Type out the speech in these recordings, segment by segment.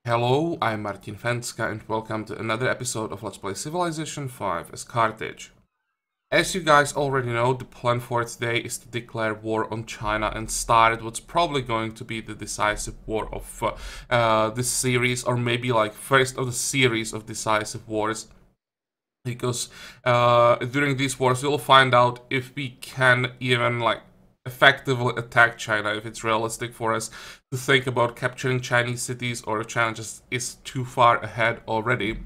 Hello, I'm Martin Fencka and welcome to another episode of Let's Play Civilization 5 as Carthage. As you guys already know, the plan for today is to declare war on China and start what's probably going to be the decisive war of this series, or maybe like first of the series of decisive wars. Because during these wars we'll find out if we can even effectively attack China, if it's realistic for us to think about capturing Chinese cities, or if China just is too far ahead already.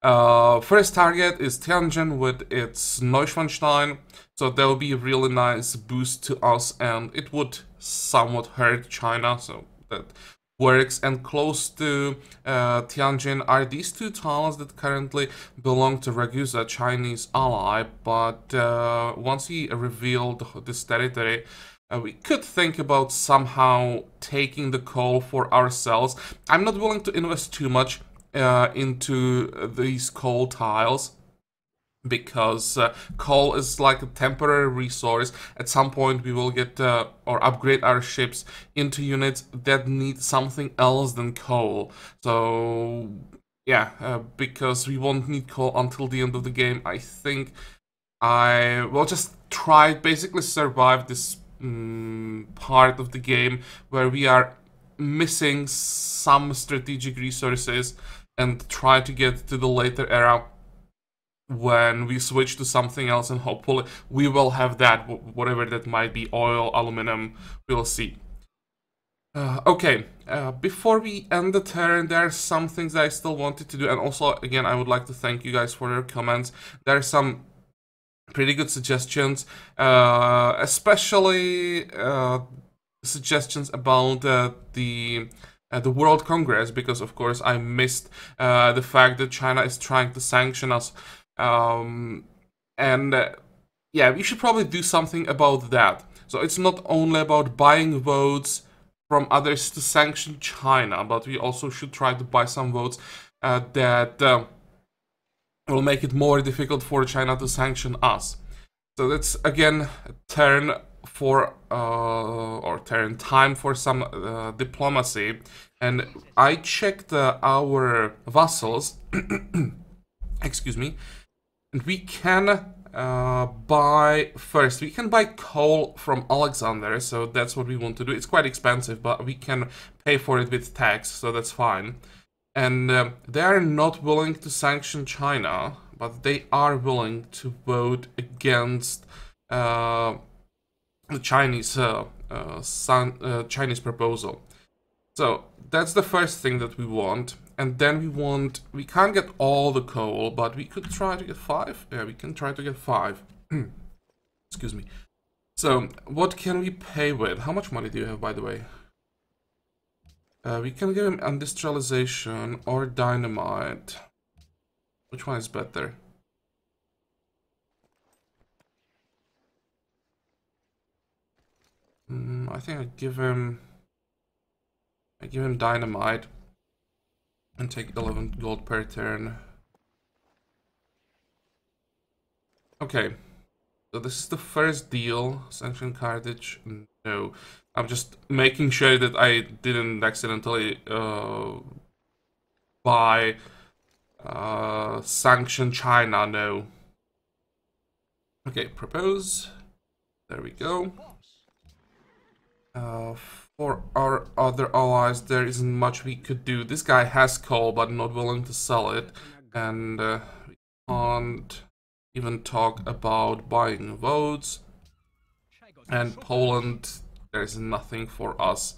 First target is Tianjin with its Neuschwanstein, so that will be a really nice boost to us, and it would somewhat hurt China, so that works. And close to Tianjin are these two towns that currently belong to Ragusa, Chinese ally, but once he revealed this territory, we could think about somehow taking the coal for ourselves. I'm not willing to invest too much into these coal tiles, because coal is like a temporary resource. At some point we will get or upgrade our ships into units that need something else than coal. So yeah, because we won't need coal until the end of the game, I think I will just try basically survive this part of the game where we are missing some strategic resources, and try to get to the later era when we switch to something else, and hopefully we will have that, whatever that might be, oil, aluminum, we'll see. Okay, before we end the turn, there are some things that I still wanted to do, and also, again, I would like to thank you guys for your comments. There are some pretty good suggestions, especially suggestions about the World Congress, because of course I missed the fact that China is trying to sanction us. Yeah, we should probably do something about that. So it's not only about buying votes from others to sanction China, but we also should try to buy some votes that will make it more difficult for China to sanction us. So that's again turn for turn time for some diplomacy, and I checked our vassals. Excuse me. And we can buy first. We can buy coal from Alexander, so that's what we want to do. It's quite expensive, but we can pay for it with tax, so that's fine. And they are not willing to sanction China, but they are willing to vote against the Chinese Chinese proposal. So that's the first thing that we want. And then we can't get all the coal, but we could try to get 5. Yeah, we can try to get 5. Excuse me. So, what can we pay with? How much money do you have, by the way? We can give him industrialization or dynamite. Which one is better? I think I give him dynamite. And take 11 gold per turn. Okay. So this is the first deal. Sanction Carthage. No. I'm just making sure that I didn't accidentally buy sanction China. No. Okay, propose. There we go. For our other allies, there isn't much we could do. This guy has coal, but not willing to sell it. And we can't even talk about buying votes. And Poland, there's nothing for us.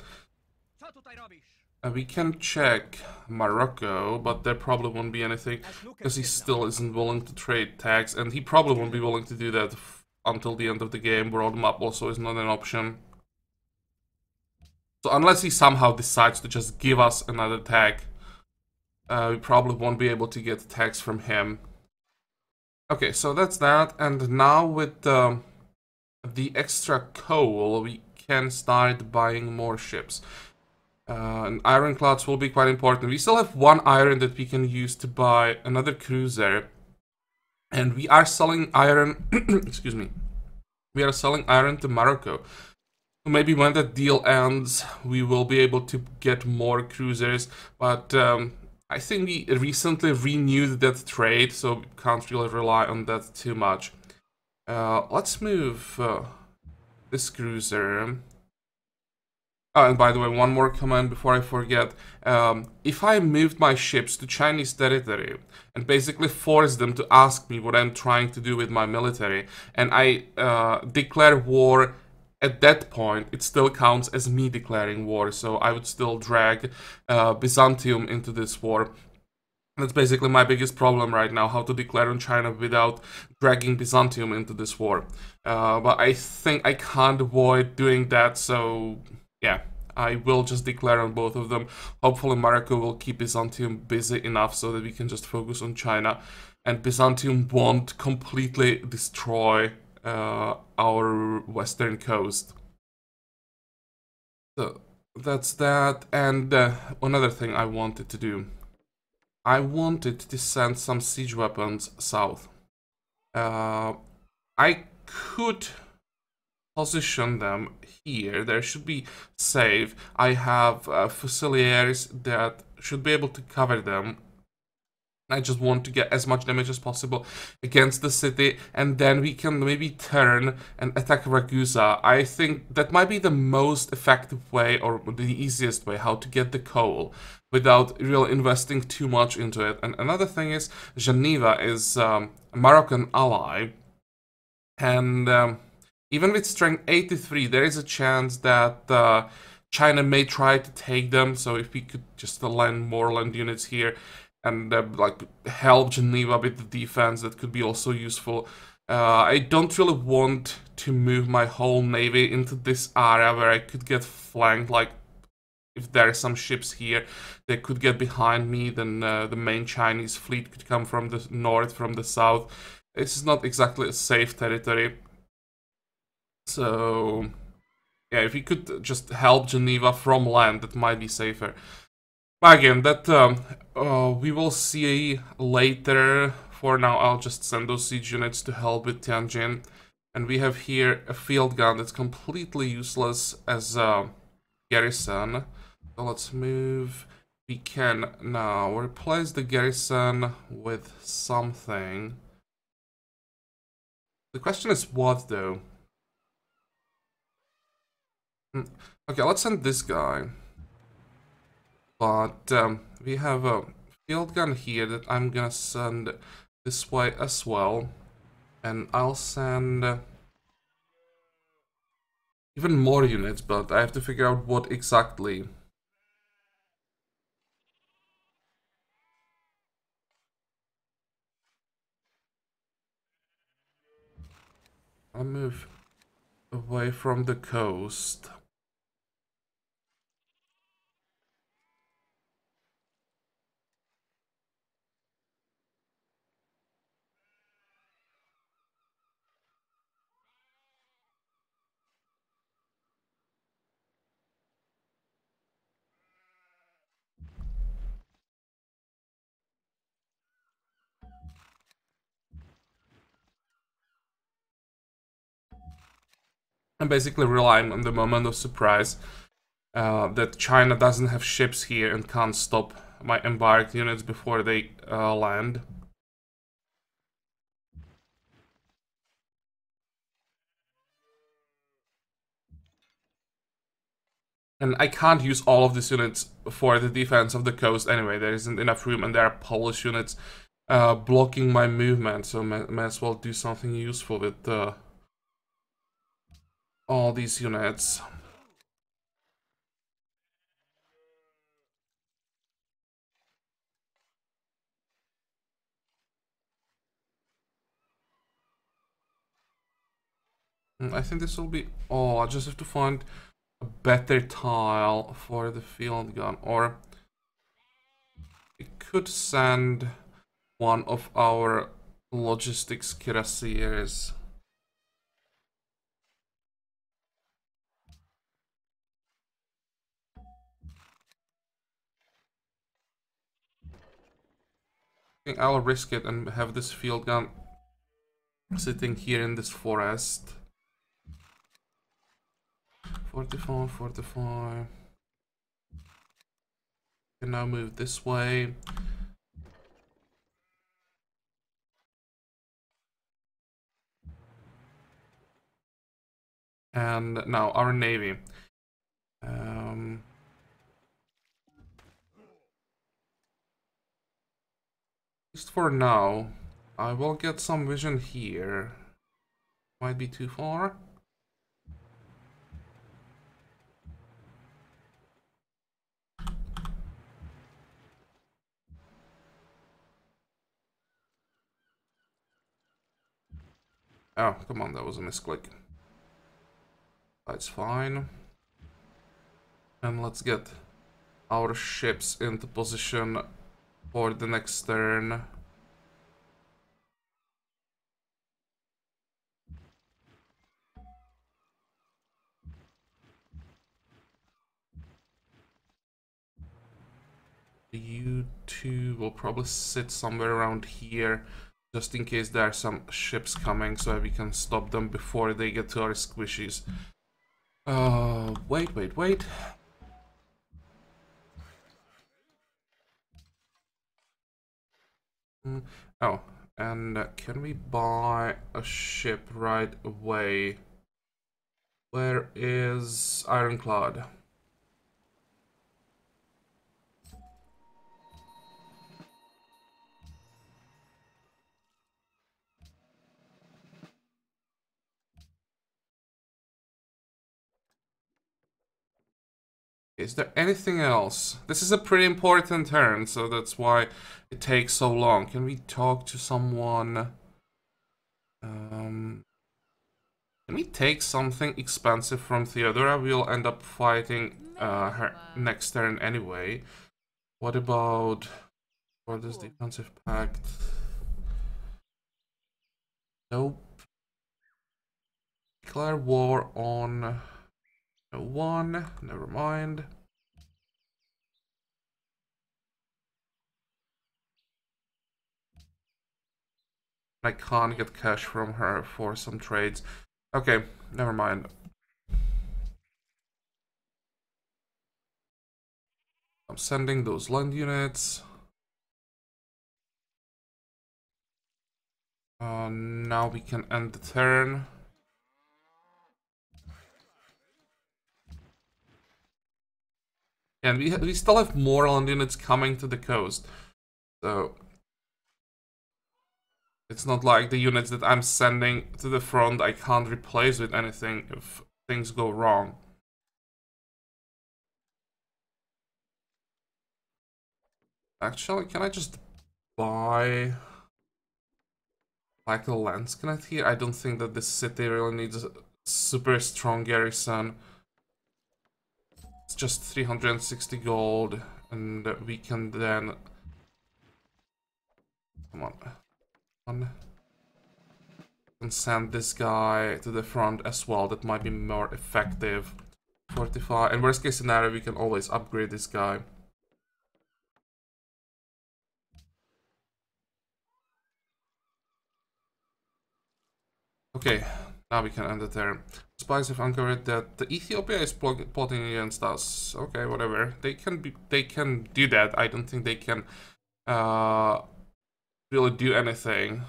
We can check Morocco, but there probably won't be anything, because he still isn't willing to trade tax. And he probably won't be willing to do that until the end of the game. World map also is not an option. So unless he somehow decides to just give us another tag, we probably won't be able to get tags from him. Okay, so that's that. And now with the extra coal, we can start buying more ships. And ironclads will be quite important. We still have 1 iron that we can use to buy another cruiser. And we are selling iron... excuse me. We are selling iron to Morocco. Maybe when that deal ends, we will be able to get more cruisers, but I think we recently renewed that trade, so we can't really rely on that too much. Let's move this cruiser. Oh, and by the way, one more comment before I forget. If I moved my ships to Chinese territory and basically forced them to ask me what I'm trying to do with my military, and I declare war at that point, it still counts as me declaring war, so I would still drag Byzantium into this war. That's basically my biggest problem right now, how to declare on China without dragging Byzantium into this war. But I think I can't avoid doing that, so yeah, I will just declare on both of them. Hopefully Morocco will keep Byzantium busy enough so that we can just focus on China, and Byzantium won't completely destroy our western coast. So that's that, and another thing I wanted to do. I wanted to send some siege weapons south. I could position them here. They should be safe. I have fusiliers that should be able to cover them. I just want to get as much damage as possible against the city, and then we can maybe turn and attack Ragusa. I think that might be the most effective way, or the easiest way, how to get the coal without really investing too much into it. And another thing is, Geneva is a Moroccan ally, and even with strength 83, there is a chance that China may try to take them. So if we could just land more land units here and like help Geneva with the defense, that could be also useful. I don't really want to move my whole navy into this area where I could get flanked. Like if there are some ships here, they could get behind me. Then the main Chinese fleet could come from the north, from the south. This is not exactly a safe territory. So yeah, if we could just help Geneva from land, that might be safer. But again, that we will see later. For now, I'll just send those siege units to help with Tianjin. And we have here a field gun that's completely useless as a garrison. So let's move. We can now replace the garrison with something. The question is what, though? Okay, let's send this guy. But we have a field gun here that I'm gonna send this way as well. And I'll send even more units, but I have to figure out what exactly. I'll move away from the coast. I'm basically relying on the moment of surprise that China doesn't have ships here and can't stop my embarked units before they land. And I can't use all of these units for the defense of the coast anyway. There isn't enough room, and there are Polish units blocking my movement, so may as well do something useful with all these units. I think this will be all. I just have to find a better tile for the field gun, or we could send one of our logistics cuirassiers. I think I'll risk it and have this field gun sitting here in this forest 45, 45. Can now move this way. And now our navy. At least for now, I will get some vision here. Might be too far. Oh, come on, that was a misclick. That's fine. And let's get our ships into position for the next turn. You two will probably sit somewhere around here, just in case there are some ships coming, so we can stop them before they get to our squishies. Wait. Oh, and can we buy a ship right away? Where is Ironclad? Is there anything else? This is a pretty important turn, so that's why it takes so long. Can we talk to someone? Can we take something expensive from Theodora? We'll end up fighting her next turn anyway. What about for this defensive pact? Nope. Declare war on no one. Never mind. I can't get cash from her for some trades. Okay, never mind. I'm sending those land units. Now we can end the turn. And we still have more land units coming to the coast. So it's not like the units that I'm sending to the front I can't replace with anything if things go wrong. Actually, can I just buy like a lance connect here? I don't think that this city really needs a super strong garrison. It's just 360 gold, and we can then... Come on. And send this guy to the front as well. That might be more effective. 45. And worst case scenario, we can always upgrade this guy. Okay, now we can end the turn. Spies have uncovered that the Ethiopia is plotting against us. Okay, whatever. They can do that. I don't think they can really do anything.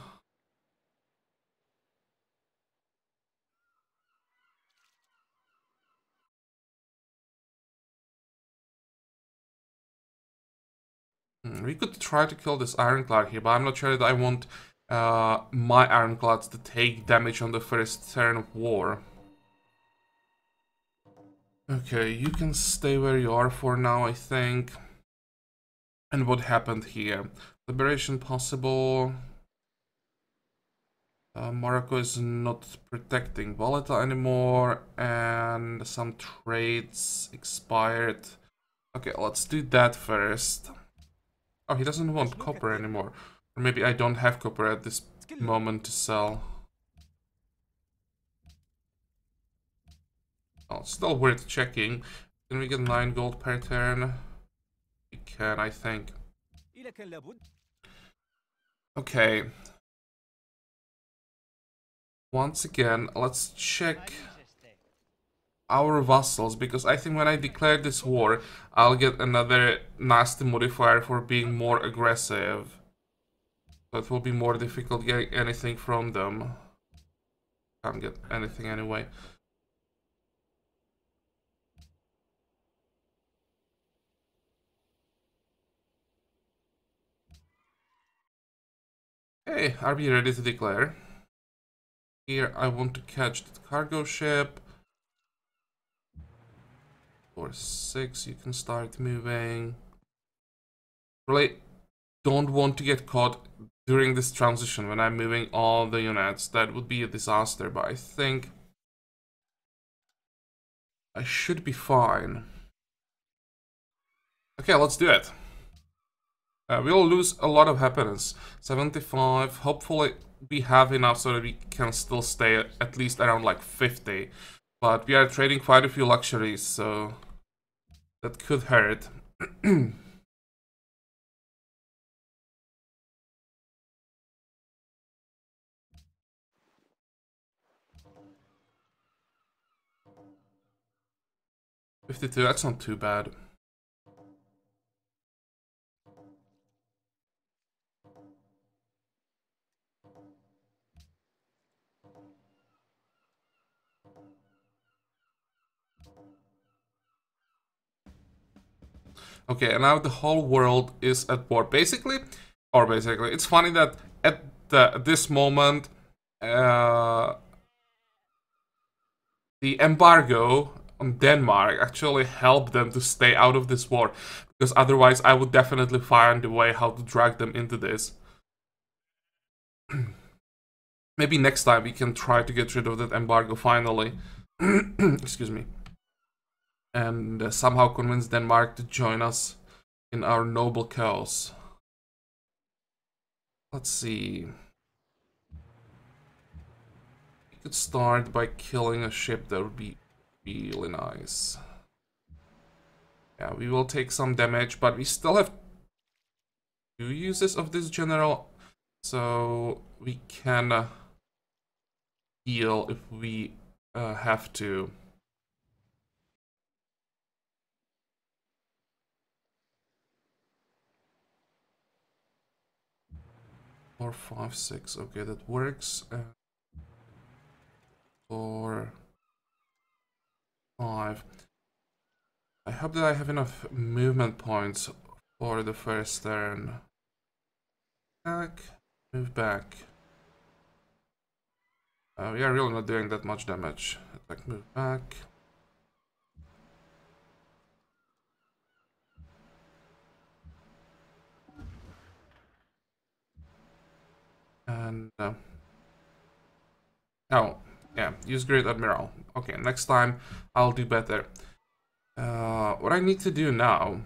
We could try to kill this Ironclad here, but I'm not sure that I want my Ironclads to take damage on the first turn of war. Okay, you can stay where you are for now, I think. And what happened here? Liberation possible. Morocco is not protecting Valletta anymore, and some trades expired. Okay, let's do that first. Oh, he doesn't want copper anymore. Or maybe I don't have copper at this moment to sell. Oh, still worth checking. Can we get 9 gold per turn? We can, I think. Okay. Once again, let's check our vassals, because I think when I declare this war, I'll get another nasty modifier for being more aggressive. So it will be more difficult getting anything from them. Can't get anything anyway. Hey, are we ready to declare? Here, I want to catch the cargo ship. For 6, you can start moving. Really don't want to get caught during this transition when I'm moving all the units. That would be a disaster, but I think I should be fine. Okay, let's do it. We'll lose a lot of happiness. 75. Hopefully we have enough so that we can still stay at least around like 50. But we are trading quite a few luxuries, so that could hurt. 52, that's not too bad. Okay, and now the whole world is at war. Basically, it's funny that at this moment, the embargo on Denmark actually helped them to stay out of this war, because otherwise I would definitely find a way how to drag them into this. Maybe next time we can try to get rid of that embargo finally. Excuse me. And somehow convince Denmark to join us in our noble cause. Let's see. We could start by killing a ship. That would be really nice. Yeah, we will take some damage, but we still have 2 uses of this general, so we can heal if we have to. Or 5, 6. Okay, that works. 4, 5. I hope that I have enough movement points for the first turn. Back, move back. We are really not doing that much damage. Attack, move back. And oh, yeah, use Great Admiral. Okay, next time I'll do better. What I need to do now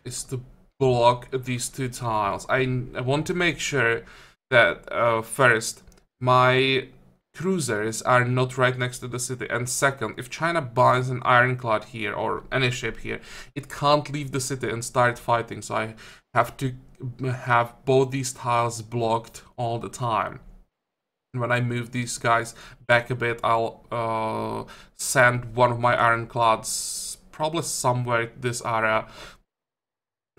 is to block these 2 tiles. I want to make sure that first, my cruisers are not right next to the city, and second, if China buys an ironclad here or any ship here, it can't leave the city and start fighting, so I have to have both these tiles blocked all the time. And when I move these guys back a bit, I'll send one of my ironclads probably somewhere in this area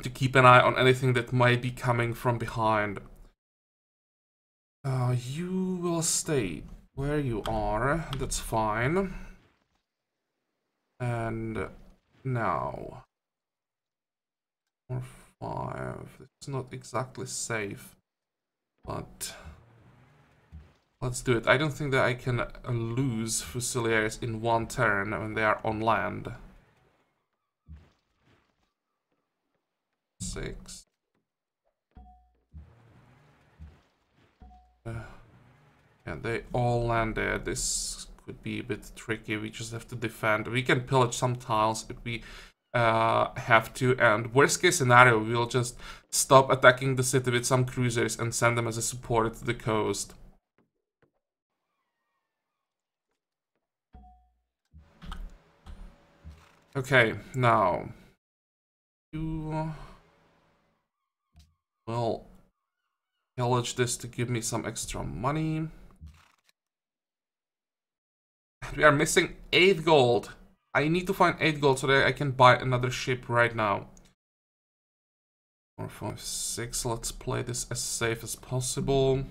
to keep an eye on anything that might be coming from behind. You will stay where you are, that's fine. And now, 4, 5, it's not exactly safe, but let's do it. I don't think that I can lose Fusiliers in 1 turn when they are on land. 6. Yeah, they all landed. This could be a bit tricky. We just have to defend. We can pillage some tiles if we have to. And worst case scenario, we'll just stop attacking the city with some cruisers and send them as a support to the coast. Okay, now you will pillage this to give me some extra money. We are missing 8 gold. I need to find 8 gold so that I can buy another ship right now. 4, 5, 6. Let's play this as safe as possible.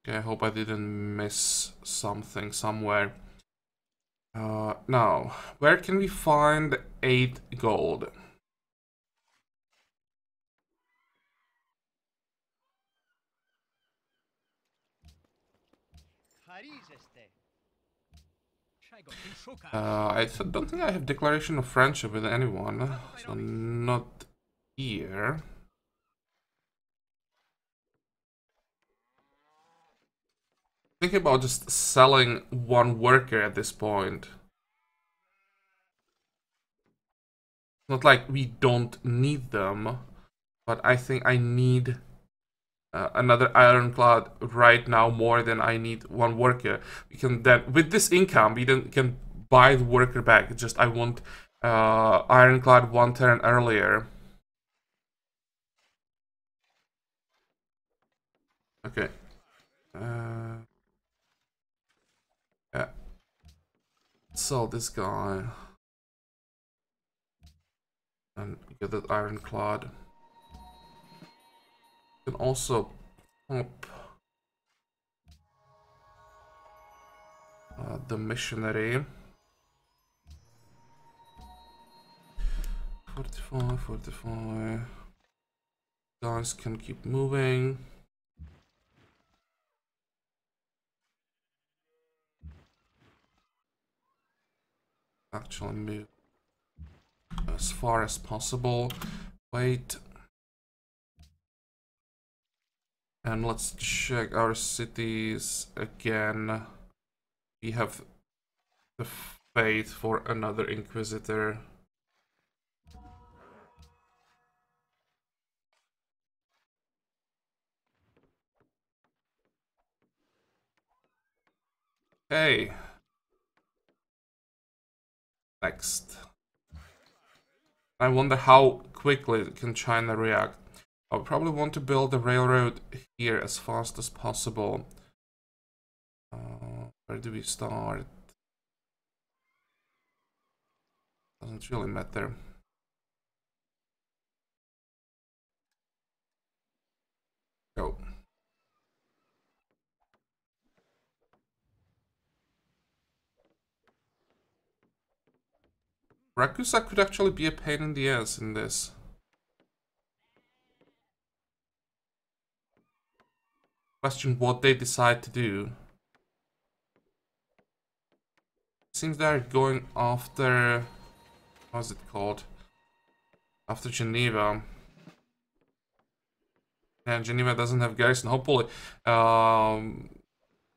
Okay, I hope I didn't miss something somewhere. Now, where can we find 8 gold? I don't think I have declaration of friendship with anyone, so not here. Thinking about just selling one worker at this point. Not like we don't need them, but I think I need another ironclad right now more than I need one worker. We can then, with this income, we then can buy the worker back. It's just I want ironclad 1 turn earlier. Okay. Yeah. Sell this guy. And get that ironclad. You can also pop the missionary. 45, 45. Guys can keep moving. Actually move as far as possible. Wait. And let's check our cities again. We have the faith for another Inquisitor. Hey. Next. I wonder how quickly can China react. I would probably want to build a railroad here as fast as possible. Where do we start? Doesn't really matter. Go. Rakusa could actually be a pain in the ass in this. Question what they decide to do. Seems they're going after... How's it called? After Geneva. And Geneva doesn't have garrison. Hopefully,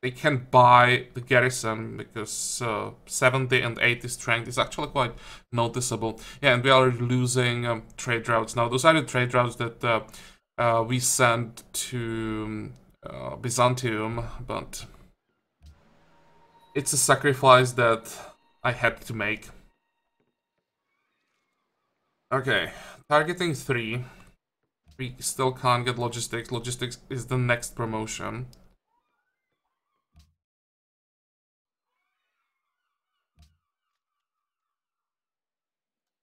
they can buy the garrison because 70 and 80 strength is actually quite noticeable. Yeah, and we are losing trade routes now. Those are the trade routes that we sent to Byzantium, but it's a sacrifice that I had to make. Okay, targeting 3. We still can't get logistics. Logistics is the next promotion.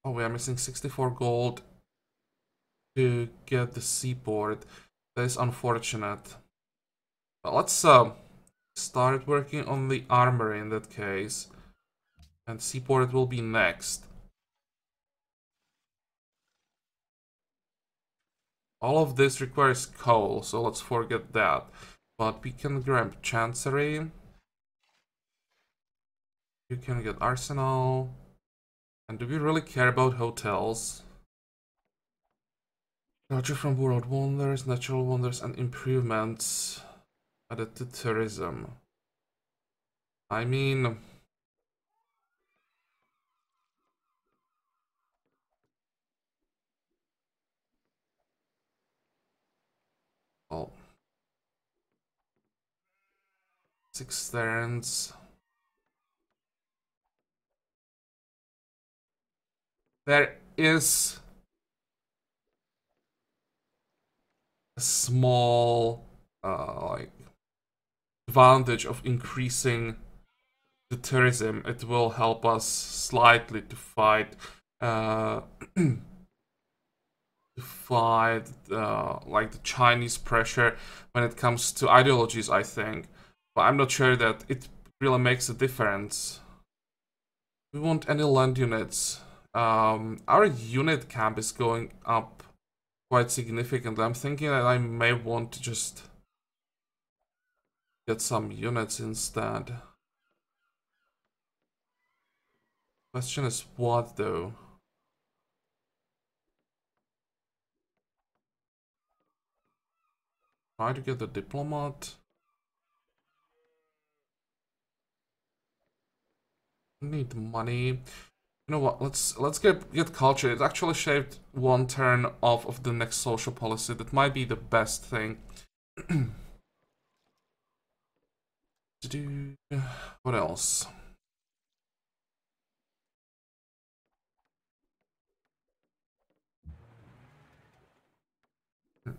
Oh, we are missing 64 gold to get the seaport. That is unfortunate. But let's start working on the armory in that case. And seaport will be next. All of this requires coal, so let's forget that. But we can grab Chancery. You can get Arsenal. And do we really care about hotels? Culture from World Wonders, Natural Wonders, and Improvements added to tourism. I mean... 6 turns. There is a small like advantage of increasing the tourism. It will help us slightly to fight to fight like the Chinese pressure when it comes to ideologies, I think. But I'm not sure that it really makes a difference. We want any land units. Our unit camp is going up quite significantly. I'm thinking that I may want to just get some units instead. Question is what though? Try to get the diplomat. Need money. You know what? Let's get culture. It actually shaved 1 turn off of the next social policy. That might be the best thing. What else?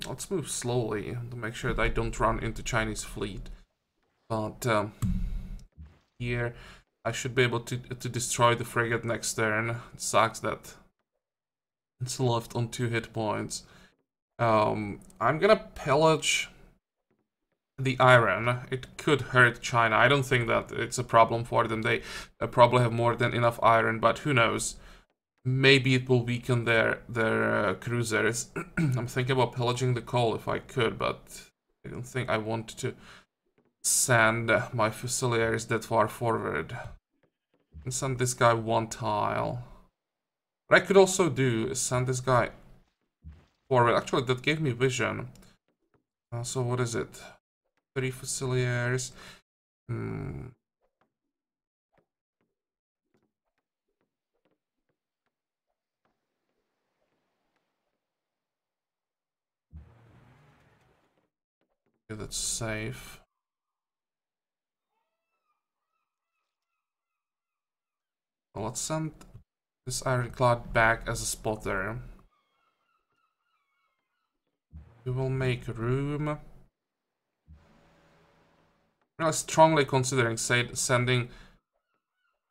Let's move slowly to make sure that I don't run into Chinese fleet. But here I should be able to destroy the frigate next turn. It sucks that it's left on 2 hit points. I'm gonna pillage the iron. It could hurt China. I don't think that it's a problem for them. They probably have more than enough iron, but who knows? Maybe it will weaken their cruisers. I'm thinking about pillaging the coal if I could, but I don't think I want to send my Fusiliers that far forward. And send this guy 1 tile. What I could also do is send this guy forward. Actually, that gave me vision. So what is it? 3 Fusiliers. Okay, that's safe. Well, let's send this ironclad back as a spotter. We will make room. I'm strongly considering sending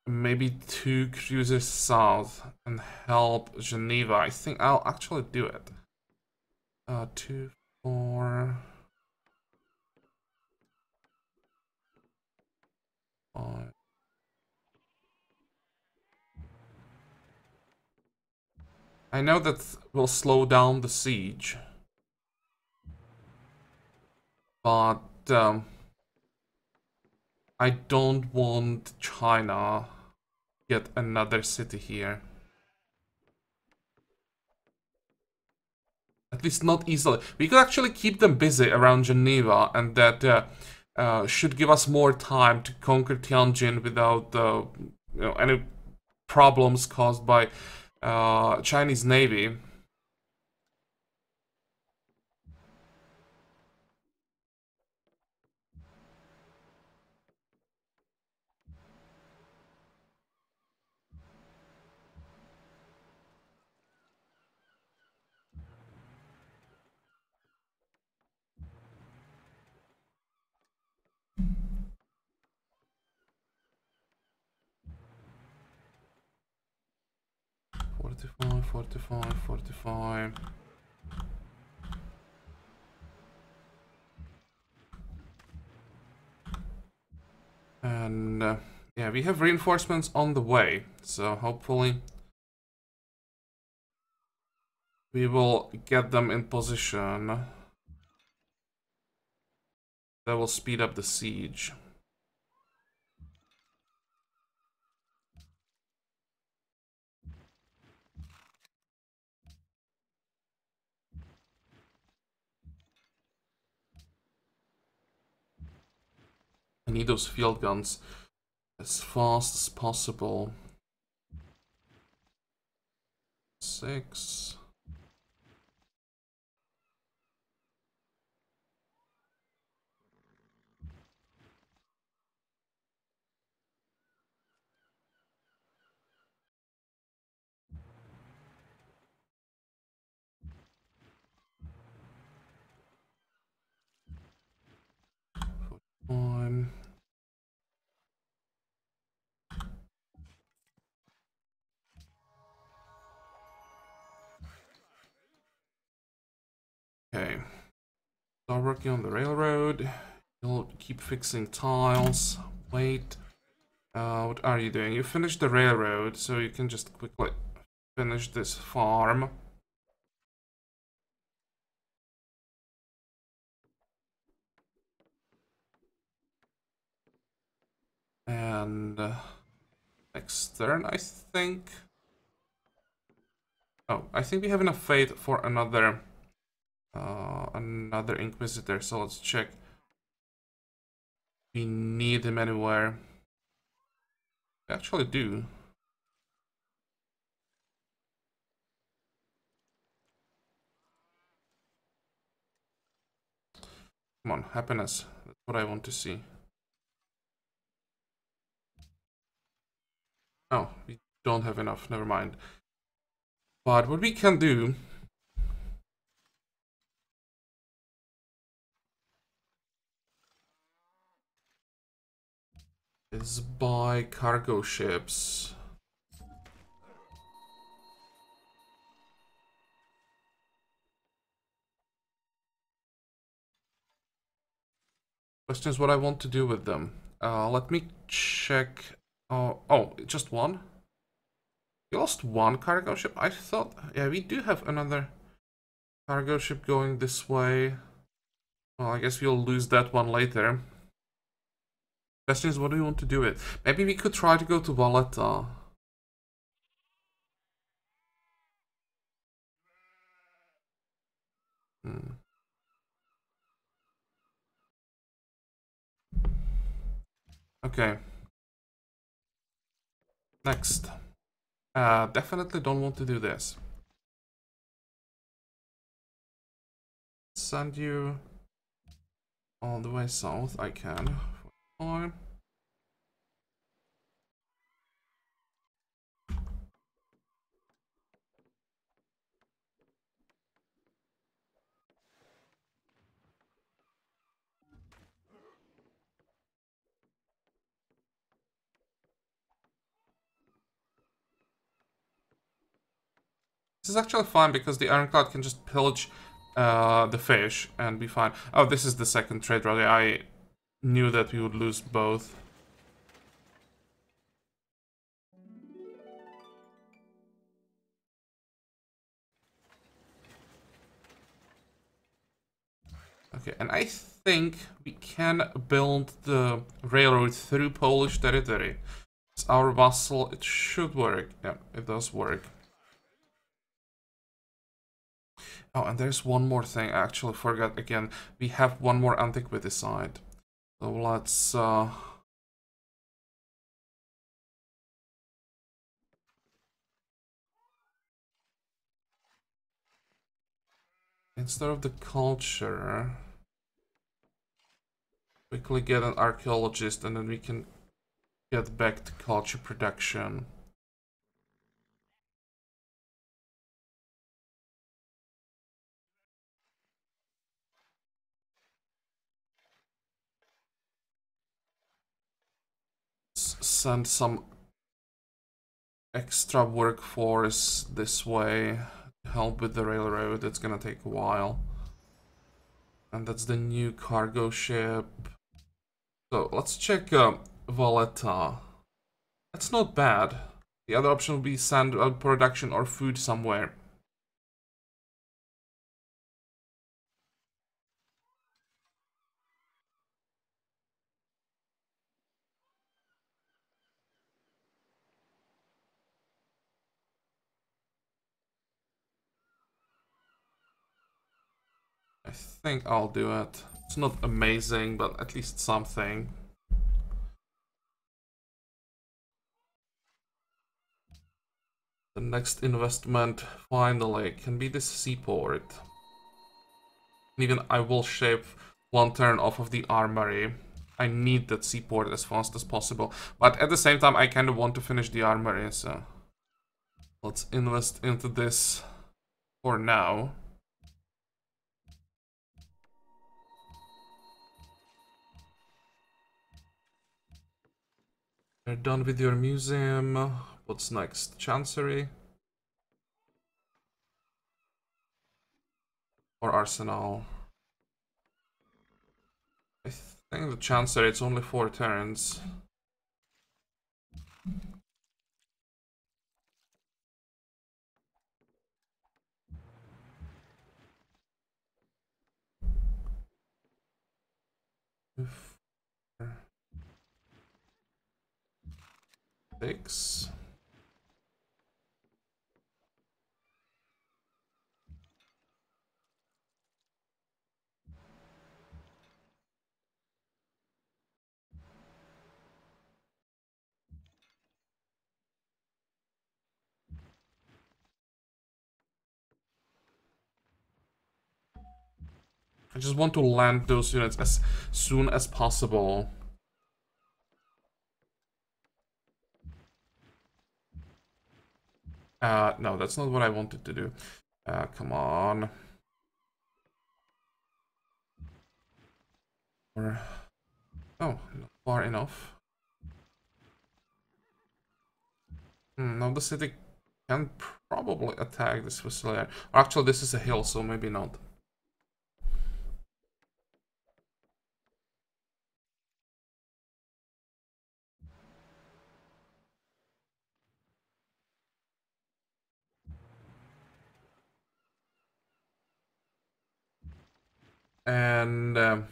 maybe 2 cruisers south and help Geneva. I think I'll actually do it. 2, 4, 5. I know that will slow down the siege, but I don't want China get another city here. At least not easily. We could actually keep them busy around Geneva, and that should give us more time to conquer Tianjin without any problems caused by Chinese Navy. Forty-five, 45, 45. And yeah, we have reinforcements on the way, so hopefully we will get them in position. That will speed up the siege. I need those field guns as fast as possible. 6. Start working on the railroad. You'll keep fixing tiles. Wait. What are you doing? You finished the railroad, so you can just quickly finish this farm. And next turn, I think. Oh, I think we have enough faith for another Inquisitor. So let's check. We need him anywhere. We actually do. Come on, happiness. That's what I want to see. Oh, we don't have enough. Never mind. But what we can do is buy cargo ships. Question is what I want to do with them. Let me check. Oh, just one? We lost one cargo ship? I thought... Yeah, we do have another cargo ship going this way. Well, I guess we'll lose that one later. Question is, what do we want to do with? Maybe we could try to go to Valletta. Okay. Next. Definitely don't want to do this. Send you all the way south. I can. Fine. This is actually fine because the Ironclad can just pillage the fish and be fine. Oh, this is the second trade rally. I knew that we would lose both. Okay, and I think we can build the railroad through Polish territory. It's our vassal. It should work. Yeah, it does work. Oh, and there's one more thing. I actually forgot again. We have one more antiquity side. So let's... Instead of the culture... Quickly get an archaeologist and then we can get back to culture production. Send some extra workforce this way to help with the railroad. It's gonna take a while. And that's the new cargo ship. So let's check Valletta. That's not bad. The other option would be sand production or food somewhere. I think I'll do it. It's not amazing, but at least something. The next investment, finally, can be this seaport. Even I will shave one turn off of the armory. I need that seaport as fast as possible. But at the same time, I kind of want to finish the armory, so... Let's invest into this for now. You're done with your museum. What's next? Chancery? Or Arsenal? I think the chancer, it's only 4 turns. Six. I just want to land those units as soon as possible. No, that's not what I wanted to do. Come on. Or... Oh, not far enough. Now the city can probably attack this facility. Actually, this is a hill, so maybe not. And I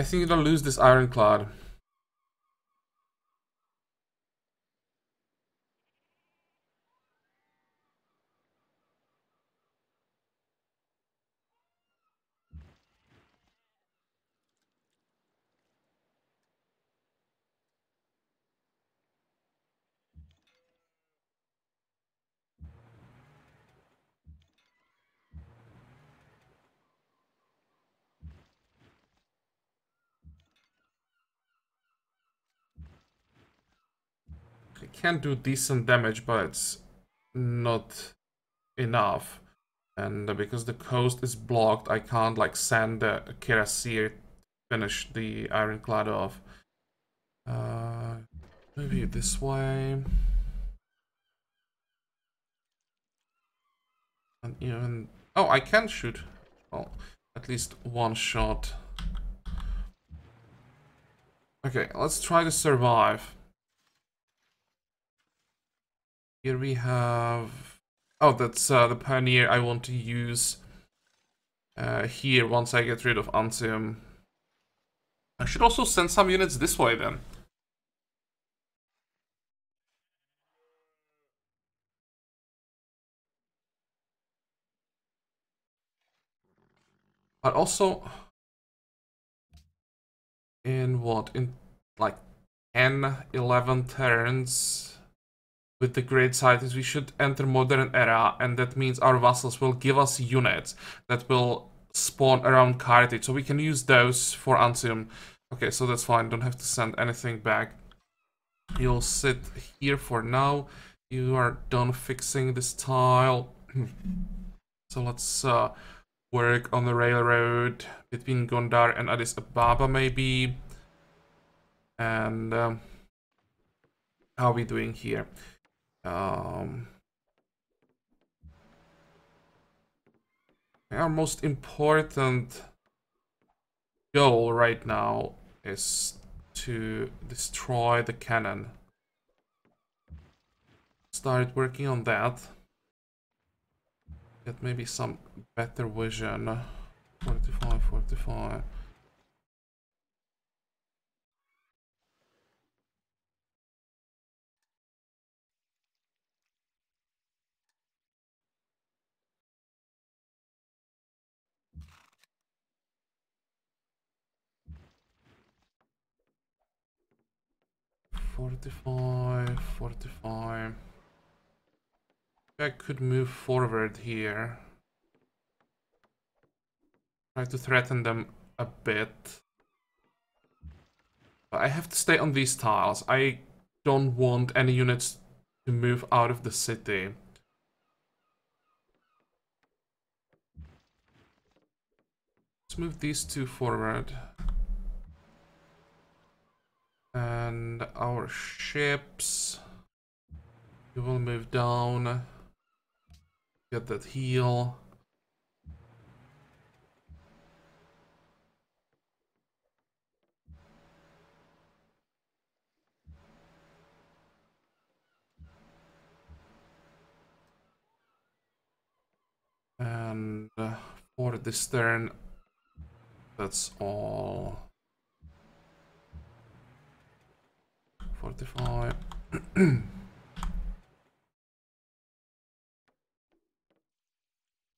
think it'll lose this ironclad. I can do decent damage, but it's not enough. And because the coast is blocked, I can't like send the Cuirassier finish the ironclad off. Maybe this way. And even... Oh, I can shoot. Well, at least one shot. Okay, let's try to survive. Here we have... Oh, that's the Pioneer I want to use here once I get rid of Antium. I should also send some units this way then. But also... In what? In like 10, 11 turns... With the great sightings, we should enter modern era, and that means our vassals will give us units that will spawn around Carthage, so we can use those for Antium. Okay, so that's fine, don't have to send anything back. You'll sit here for now. You are done fixing this tile. So let's work on the railroad between Gondar and Addis Ababa, maybe. And how are we doing here? Our most important goal right now is to destroy the cannon. Start working on that. Get maybe some better vision. 45, 45. I could move forward here. Try to threaten them a bit. But I have to stay on these tiles. I don't want any units to move out of the city. Let's move these two forward. And our ships... You will move down. Get that heal. for this turn, that's all. 45.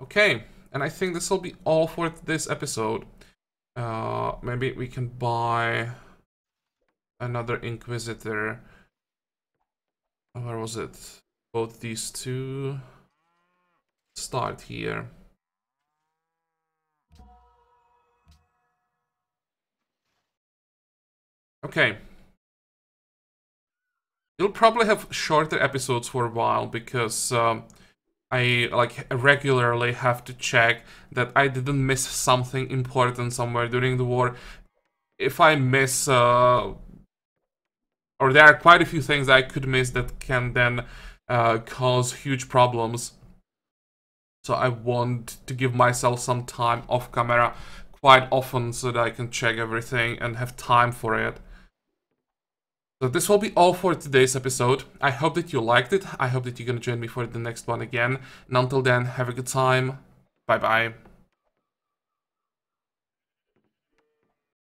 Okay, and I think this will be all for this episode. Maybe we can buy another Inquisitor. Where was it? Both these two. Start here. Okay. You'll probably have shorter episodes for a while because I like regularly have to check that I didn't miss something important somewhere during the war. If I miss, or there are quite a few things I could miss that can then cause huge problems. So I want to give myself some time off camera quite often so that I can check everything and have time for it. So this will be all for today's episode. I hope that you liked it. I hope that you're gonna join me for the next one again. And until then, have a good time. Bye bye.